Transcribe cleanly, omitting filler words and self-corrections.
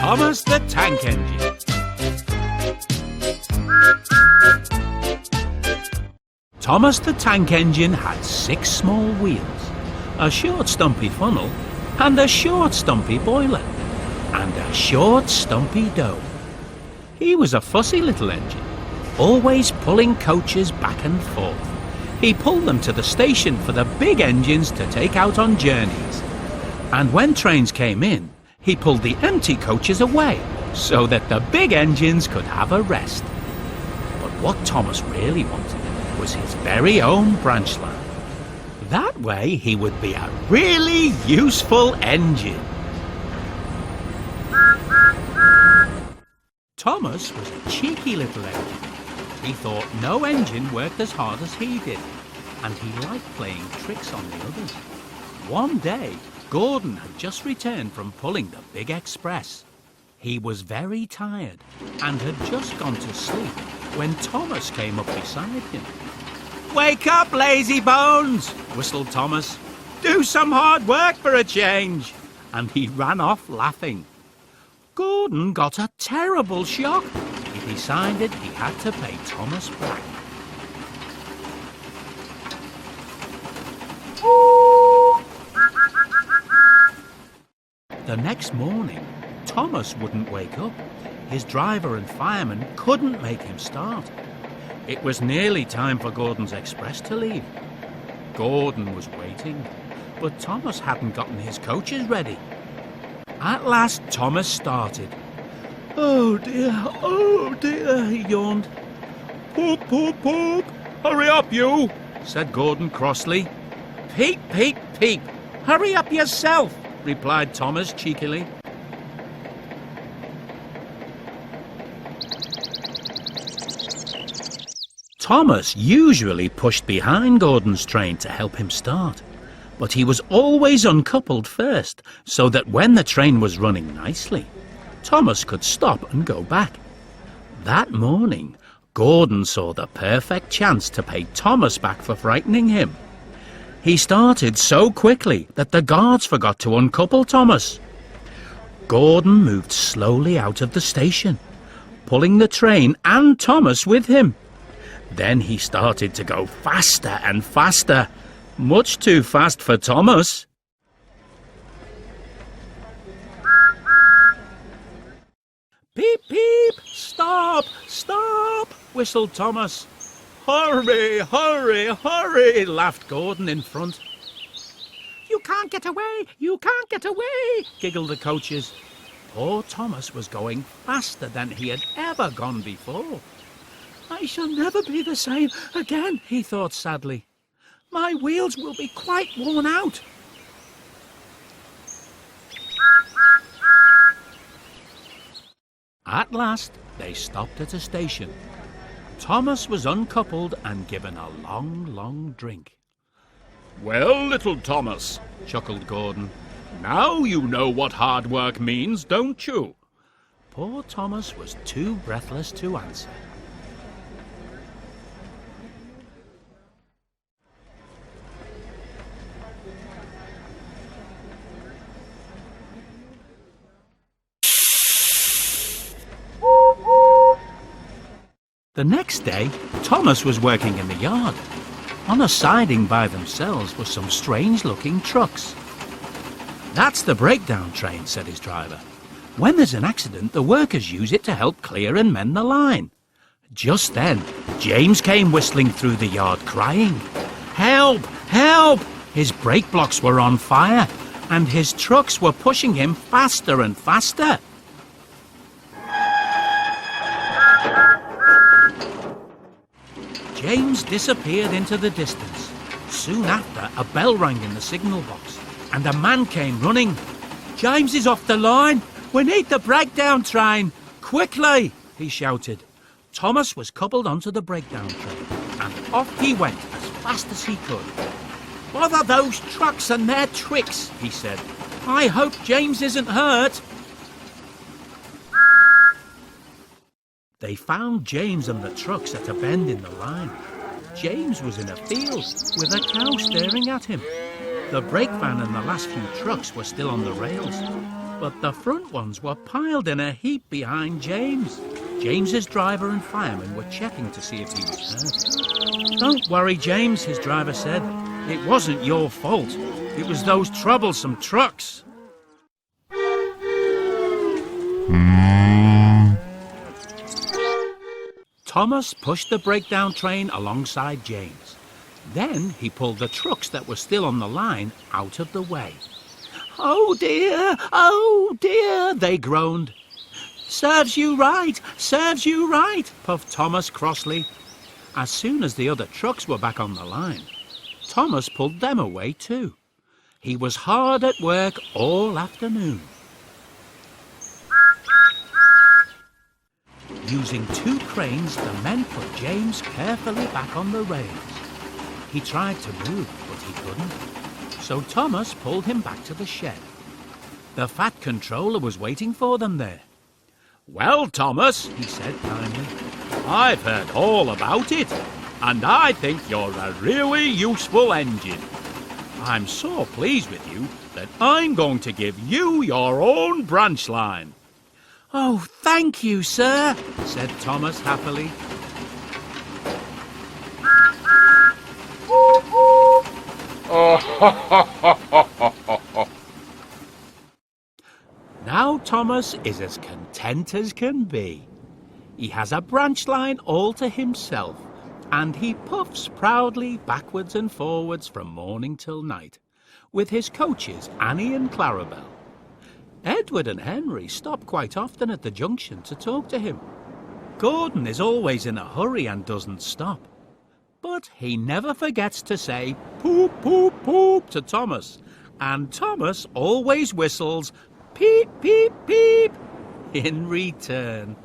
Thomas the Tank Engine. Thomas the Tank Engine had 6 small wheels, a short stumpy funnel, and a short stumpy boiler, and a short stumpy dome. He was a fussy little engine, always pulling coaches back and forth. He pulled them to the station for the big engines to take out on journeys. And when trains came in, he pulled the empty coaches away so that the big engines could have a rest. But what Thomas really wanted was his very own branch line. That way he would be a really useful engine. Thomas was a cheeky little engine. He thought no engine worked as hard as he did, and he liked playing tricks on the others. One day, Gordon had just returned from pulling the big express. He was very tired and had just gone to sleep when Thomas came up beside him. "Wake up, lazy bones!" whistled Thomas. "Do some hard work for a change!" And he ran off laughing. Gordon got a terrible shock. He decided he had to pay Thomas back. The next morning, Thomas wouldn't wake up. His driver and fireman couldn't make him start. It was nearly time for Gordon's express to leave. Gordon was waiting, but Thomas hadn't gotten his coaches ready. At last, Thomas started. "Oh dear," he yawned. "Poop, poop, poop. Hurry up, you," said Gordon crossly. "Peep, peep, peep. Hurry up yourself," replied Thomas cheekily. Thomas usually pushed behind Gordon's train to help him start, but he was always uncoupled first, so that when the train was running nicely, Thomas could stop and go back. That morning, Gordon saw the perfect chance to pay Thomas back for frightening him. He started so quickly that the guards forgot to uncouple Thomas. Gordon moved slowly out of the station, pulling the train and Thomas with him. Then he started to go faster and faster, much too fast for Thomas. "Peep, peep! Stop! Stop!" whistled Thomas. "Hurry, hurry, hurry!" laughed Gordon in front. "You can't get away! You can't get away!" giggled the coaches. Poor Thomas was going faster than he had ever gone before. "I shall never be the same again," he thought sadly. "My wheels will be quite worn out." At last, they stopped at a station. Thomas was uncoupled and given a long, long drink. "Well, little Thomas," chuckled Gordon, "now you know what hard work means, don't you?" Poor Thomas was too breathless to answer. The next day, Thomas was working in the yard. On a siding by themselves were some strange-looking trucks. "That's the breakdown train," said his driver. "When there's an accident, the workers use it to help clear and mend the line." Just then, James came whistling through the yard crying, "Help! Help!" His brake blocks were on fire, and his trucks were pushing him faster and faster. James disappeared into the distance. Soon after, a bell rang in the signal box, and a man came running. "James is off the line! We need the breakdown train! Quickly!" he shouted. Thomas was coupled onto the breakdown train, and off he went as fast as he could. "Bother those trucks and their tricks," he said. "I hope James isn't hurt." They found James and the trucks at a bend in the line. James was in a field with a cow staring at him. The brake van and the last few trucks were still on the rails. but the front ones were piled in a heap behind James. James's driver and fireman were checking to see if he was hurt. "Don't worry, James," his driver said. "It wasn't your fault. It was those troublesome trucks." Thomas pushed the breakdown train alongside James. Then he pulled the trucks that were still on the line out of the way. "Oh dear," they groaned. Serves you right, puffed Thomas crossly. As soon as the other trucks were back on the line, Thomas pulled them away too. He was hard at work all afternoon. Using 2 cranes, the men put James carefully back on the rails. He tried to move, but he couldn't. So Thomas pulled him back to the shed. The Fat Controller was waiting for them there. "Well, Thomas," he said kindly, "I've heard all about it, and I think you're a really useful engine. I'm so pleased with you that I'm going to give you your own branch line." "Oh, thank you, sir," said Thomas happily. Now Thomas is as content as can be. He has a branch line all to himself, and he puffs proudly backwards and forwards from morning till night, with his coaches Annie and Clarabel. Edward and Henry stop quite often at the junction to talk to him. Gordon is always in a hurry and doesn't stop. But he never forgets to say "poop, poop, poop" to Thomas, and Thomas always whistles "peep, peep, peep" in return.